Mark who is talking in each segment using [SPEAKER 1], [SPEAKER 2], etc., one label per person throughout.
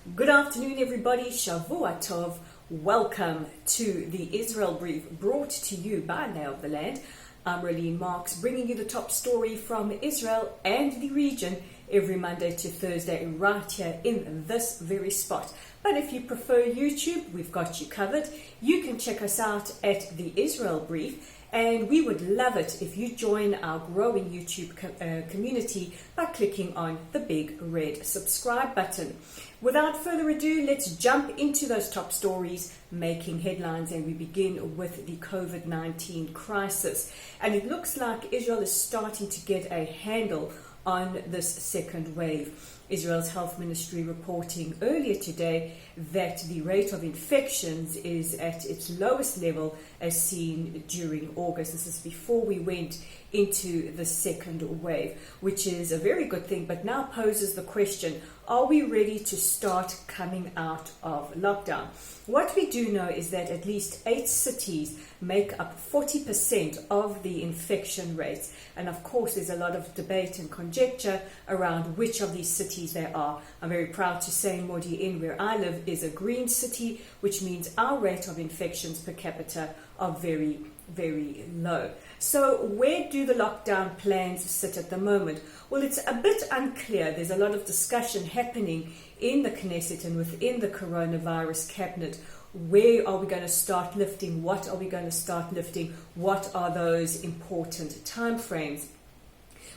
[SPEAKER 1] Good afternoon, everybody. Shavua Tov. Welcome to the Israel Brief, brought to you by Lay of the Land. I'm Raylene Marks, bringing you the top story from Israel and the region every Monday to Thursday right here in this very spot. But if you prefer YouTube, we've got you covered. You can check us out at the Israel Brief. And we would love it if you join our growing YouTube community by clicking on the big red subscribe button. Without further ado, let's jump into those top stories making headlines, and we begin with the COVID-19 crisis. And it looks like Israel is starting to get a handle on this second wave. Israel's health ministry reporting earlier today that the rate of infections is at its lowest level as seen during August. This is before we went into the second wave, which is a very good thing, but now poses the question, are we ready to start coming out of lockdown? What we do know is that at least 8 cities make up 40% of the infection rates. And of course, there's a lot of debate and conjecture around which of these cities they are. I'm very proud to say Modi'in, where I live, is a green city, which means our rate of infections per capita are very, very low. So where do the lockdown plans sit at the moment? Well, it's a bit unclear. There's a lot of discussion happening in the Knesset and within the coronavirus cabinet. Where are we going to start lifting? What are we going to start lifting? What are those important timeframes?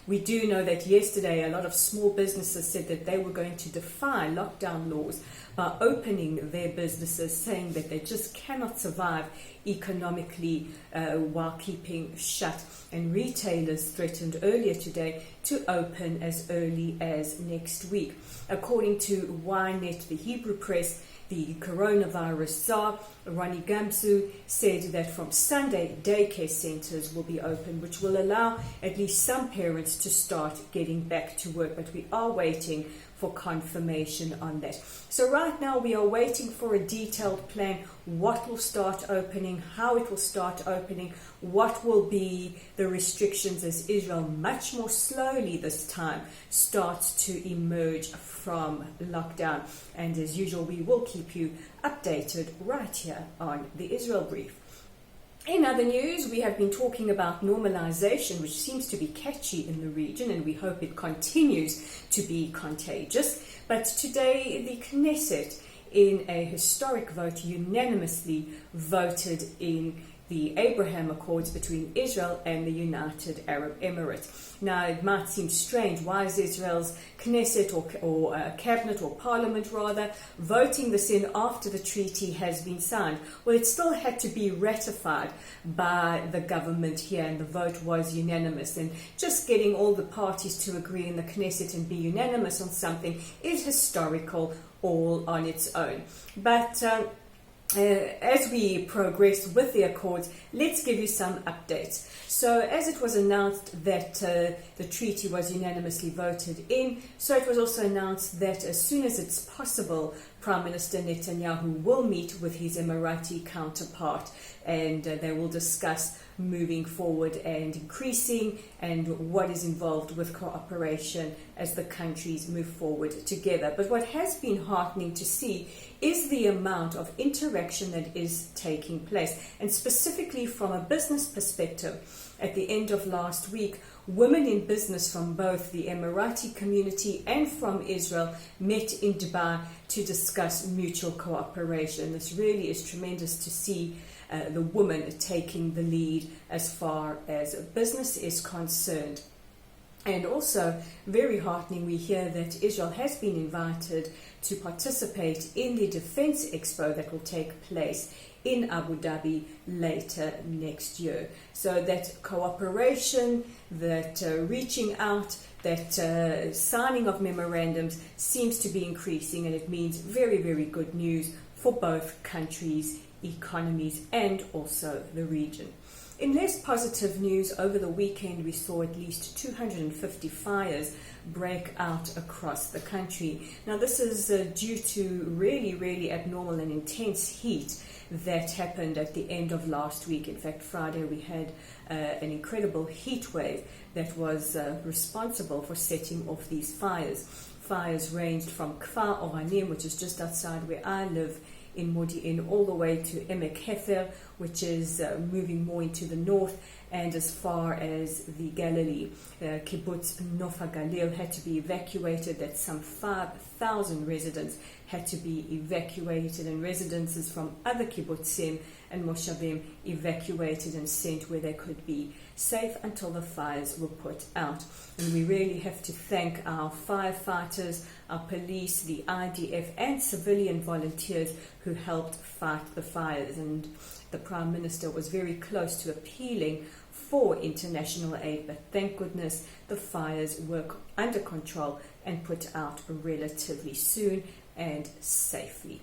[SPEAKER 1] We do know that yesterday a lot of small businesses said that they were going to defy lockdown laws by opening their businesses, saying that they just cannot survive economically while keeping shut. And retailers threatened earlier today to open as early as next week. According to Ynet, the Hebrew press, the coronavirus czar, Ronnie Gamsu, said that from Sunday, daycare centers will be open, which will allow at least some parents to start getting back to work. But we are waiting for confirmation on that. So right now we are waiting for a detailed plan, what will start opening, how it will start opening, what will be the restrictions as Israel much more slowly this time starts to emerge from lockdown. And as usual, we will keep you updated right here on the Israel Brief. In other news, we have been talking about normalization, which seems to be catchy in the region, and we hope it continues to be contagious. But today, the Knesset, in a historic vote, unanimously voted in the Abraham Accords between Israel and the United Arab Emirates. Now, it might seem strange. Why is Israel's Knesset or cabinet or parliament rather voting this in after the treaty has been signed? Well, it still had to be ratified by the government here, and the vote was unanimous. And just getting all the parties to agree in the Knesset and be unanimous on something is historical all on its own. But as we progress with the Accords, let's give you some updates. So as it was announced that the treaty was unanimously voted in, so it was also announced that as soon as it's possible, Prime Minister Netanyahu will meet with his Emirati counterpart, and they will discuss moving forward and increasing and what is involved with cooperation as the countries move forward together. But what has been heartening to see is the amount of interaction that is taking place, and specifically from a business perspective. At the end of last week, women in business from both the Emirati community and from Israel met in Dubai to discuss mutual cooperation. This really is tremendous to see the woman taking the lead as far as business is concerned. And also, very heartening, we hear that Israel has been invited to participate in the Defense Expo that will take place in Abu Dhabi later next year. So that cooperation, that reaching out, that signing of memorandums seems to be increasing, and it means very, very good news for both countries, economies, and also the region. In less positive news, over the weekend we saw at least 250 fires break out across the country. Now this is due to really abnormal and intense heat that happened at the end of last week. In fact, Friday we had an incredible heat wave that was responsible for setting off these fires. Fires ranged from Kfar Oranim, which is just outside where I live in Modi'in, all the way to Emek Hefer, which is moving more into the north, and as far as the Galilee. Kibbutz Nof HaGalil had to be evacuated. That's some 5,000 residents had to be evacuated, and residences from other kibbutzim and moshavim evacuated and sent where they could be safe until the fires were put out. And we really have to thank our firefighters, our police, the IDF, and civilian volunteers who helped fight the fires. And the Prime Minister was very close to appealing for international aid, but thank goodness the fires were under control and put out relatively soon and safely.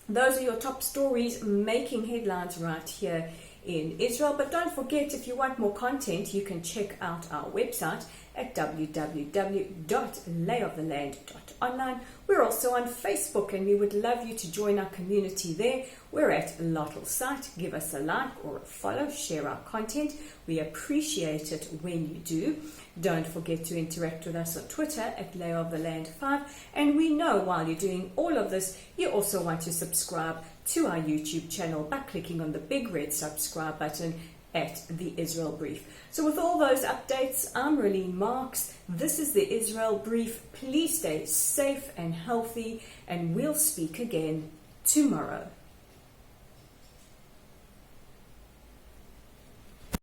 [SPEAKER 1] Those are your top stories making headlines right here in Israel. But don't forget, if you want more content, you can check out our website at www.layoftheland.online. We're also on Facebook, and we would love you to join our community there. We're at Lotl Site. Give us a like or a follow, share our content. We appreciate it when you do. Don't forget to interact with us on Twitter at layoftheland5. And we know while you're doing all of this, you also want to subscribe to our YouTube channel by clicking on the big red subscribe button at the Israel Brief. So with all those updates, I'm Raylene Marks. This is the Israel Brief. Please stay safe and healthy, and we'll speak again tomorrow.